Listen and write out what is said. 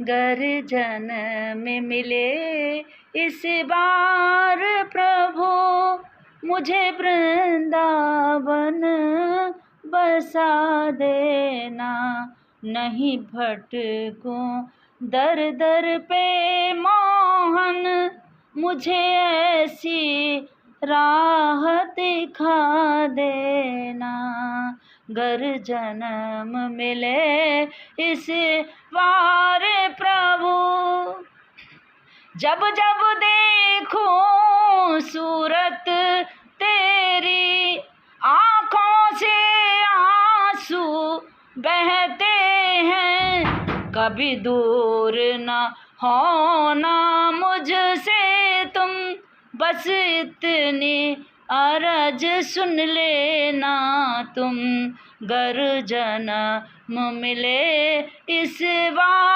गर जन्म में मिले इस बार प्रभु, मुझे वृंदावन बसा देना। नहीं भटकूं दर दर पे मोहन, मुझे ऐसी राह दिखा देना। गर जन्म मिले इस बार प्रभु, जब जब देखूं सूरत तेरी, आँखों से आंसू बहते हैं। कभी दूर न होना मुझसे तुम, बस इतनी अरज सुन लेना तुम। गर जन्म मिले इस बार